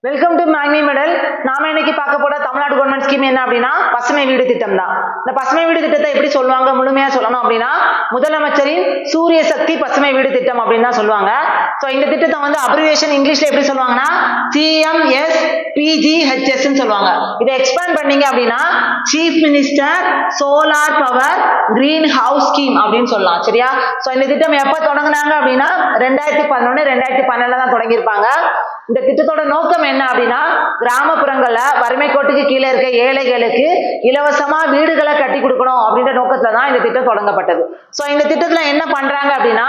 Welcome to மேக்னி medal. நாம இன்னைக்கு பார்க்க போற தமிழ்நாடு கவர்மெண்ட் ஸ்கீம் என்ன அப்படின்னா பசுமை வீடு திட்டம் தான். இந்த பசுமை வீடு திட்டத்தை எப்படி சொல்லுவாங்க, முழுமையா சொல்லணும் அப்படின்னா முதலமைச்சரின் சூரிய சக்தி பசுமை வீடு திட்டம் அப்படின்னு தான் சொல்லுவாங்க. ஸோ இந்த திட்டத்தை வந்து அப்ரிவேஷன் இங்கிலீஷ்ல எப்படி சொல்லுவாங்கன்னா CMSPGHS சொல்லுவாங்க. இதை எக்ஸ்பேண்ட் பண்ணீங்க அப்படின்னா chief minister solar power green house scheme அப்படின்னு சொல்லலாம். சரியா? ஸோ இந்த திட்டம் எப்ப தொடங்கினாங்க அப்படின்னா 2011 2012 தான் தொடங்கியிருப்பாங்க. இந்த திட்டத்தோட நோக்கம் என்ன அப்படின்னா கிராமப்புறங்கள்ல வறுமை கோட்டுக்கு கீழே இருக்க ஏழைகளுக்கு இலவசமா வீடுகளை கட்டி கொடுக்கணும் அப்படின்ற நோக்கத்துல தான் இந்த திட்டம் தொடங்கப்பட்டது. சோ இந்த திட்டத்துல என்ன பண்றாங்க அப்படின்னா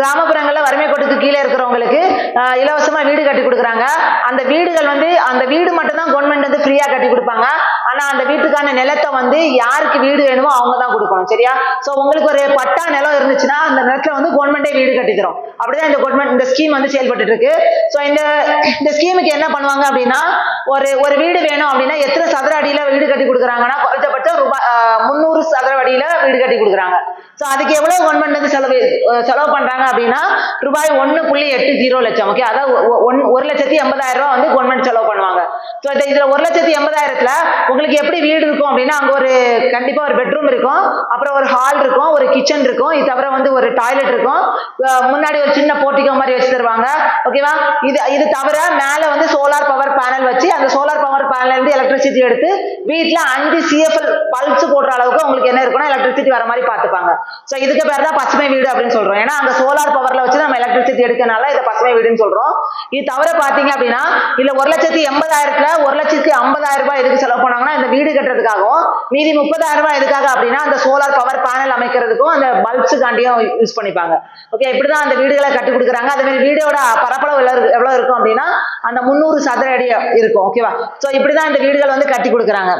கிராமப்புறங்கள்ல வறுமை கோட்டுக்கு கீழே இருக்கிறவங்களுக்கு இலவசமா வீடு கட்டி கொடுக்குறாங்க. அந்த வீடுகள் வந்து அந்த வீடு மட்டும் தான் கவர்மெண்ட் வந்து ஃப்ரீயா கட்டி கொடுப்பாங்க. ஆனா அந்த வீட்டுக்கான நிலத்தை வந்து யாருக்கு வீடு வேணுமோ அவங்க தான் கொடுக்கணும். சரியா? சோ உங்களுக்கு ஒரு பட்டா நிலம் இருந்துச்சுன்னா அந்த நிலத்துல வந்து கவர்மெண்டே வீடு கட்டி தரும். அப்படிதான் இந்த கவர்மெண்ட் இந்த ஸ்கீம் வந்து செயல்பட்டு இருக்கு. சோ இந்த ஸ்கீமுக்கு என்ன பண்ணுவாங்க அப்படின்னா ஒரு வீடு வேணும் அப்படின்னா எத்தனை சதுர அடியில வீடு கட்டி கொடுக்குறாங்கன்னா குறைஞ்சபட்சம் ரூபாய் 300 சதுர அடியில வீடு கட்டி கொடுக்குறாங்க. சோ அதுக்கு எவ்வளவு கவர்மெண்ட் வந்து செலவு பண்றாங்க அப்படின்னா ரூபாய் 1.80 லட்சம். ஓகே, அதாவது 1,80,000 ரூபாய் வந்து கவர்மெண்ட் செலவு பண்ணுவாங்க. சோ இதுல 1,80,000த்துல உங்களுக்கு எப்படி வீடு இருக்கும் அப்படின்னா அங்க கண்டிப்பா ஒரு பெட்ரூம் இருக்கும், அப்புறம் ஒரு ஹால் இருக்கும், ஒரு கிச்சன் இருக்கும், இது தவிர வந்து ஒரு டாய்லெட் இருக்கும், முன்னாடி ஒரு சின்ன போர்ட்டிகோ மாதிரி வச்சு தருவாங்க. ஓகேவா? இது தவிர மேல வந்து சோலார் பவர் பேனல் வச்சு அந்த சோலார் பவர் பேனல் இருந்து எலக்ட்ரிசிட்டி எடுத்து வீட்டுல 5 CFL பல்ஸ் போடுற அளவுக்கு உங்களுக்கு என்ன இருக்குன்னா எலக்ட்ரிசிட்டி வர மாதிரி பாத்துப்பாங்க. சோ இதுக்கு பேர் தான் பசுமை வீடு அப்படின்னு சொல்றோம். ஏன்னா அங்க சோலார் பவர்ல வச்சு நம்ம எலக்ட்ரிசிட்டி எடுக்கனால இதை பசுமை வீடுன்னு சொல்றோம். இது தவிர பாத்தீங்க அப்படின்னா இல்ல 1,80,000த்துல 1,50,000 ரூபாய் எதுக்கு செலவு பண்ணாங்கன்னா இந்த வீடு கட்டுறதுக்காகவும் மீதி 30,000 ரூபாய் எதுக்காக அப்படின்னா அந்த சோலார் பவர் பேனல் அமைக்கிறதுக்கும் அந்த பல்ப்ஸுக்காண்டியும் யூஸ் பண்ணிப்பாங்க. ஓகே, இப்படிதான் அந்த வீடுகளை கட்டி கொடுக்குறாங்க. அதே மாதிரி வீடோட பரப்பளவு எவ்வளவு இருக்கும் அப்படின்னா அந்த 300 சதுர அடி இருக்கும். ஓகேவா? சோ இப்படிதான் இந்த வீடுகள் வந்து கட்டி கொடுக்குறாங்க.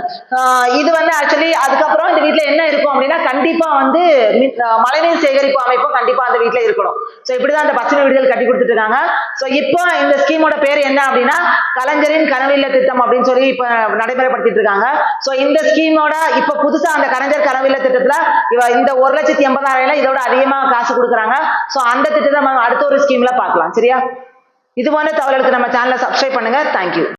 இது வந்து ஆக்சுவலி அதுக்கப்புறம் இந்த வீட்டுல என்ன இருக்கும் அப்படின்னா கண்டிப்பா வந்து மழைநீர் சேகரிப்பு அமைப்பும் கண்டிப்பா அந்த வீட்டுல இருக்கணும். சோ இப்படிதான் அந்த பசுமை வீடுகள் கட்டி கொடுத்துட்டு இருக்காங்க. சோ இப்போ இந்த ஸ்கீமோட பேர் என்ன அப்படின்னா கலைஞரின் கனவு இல்ல திட்டம் அப்படின்னு சொல்லி இப்ப நடைமுறைப்படுத்திட்டு இருக்காங்க. சோ இந்த ஸ்கீமோட இப்ப புதுசா அந்த கலைஞர் கனவு இல்ல திட்டத்துல இந்த 1,80,000 இதோட அதிகமா காசு கொடுக்குறாங்க. சோ அந்த திட்டத்தை அடுத்த ஒரு ஸ்கீம்ல பார்க்கலாம். சரியா? இது போன்ற தகவலுக்கு நம்ம சேனலை சப்ஸ்கிரைப் பண்ணுங்க. தேங்க்யூ.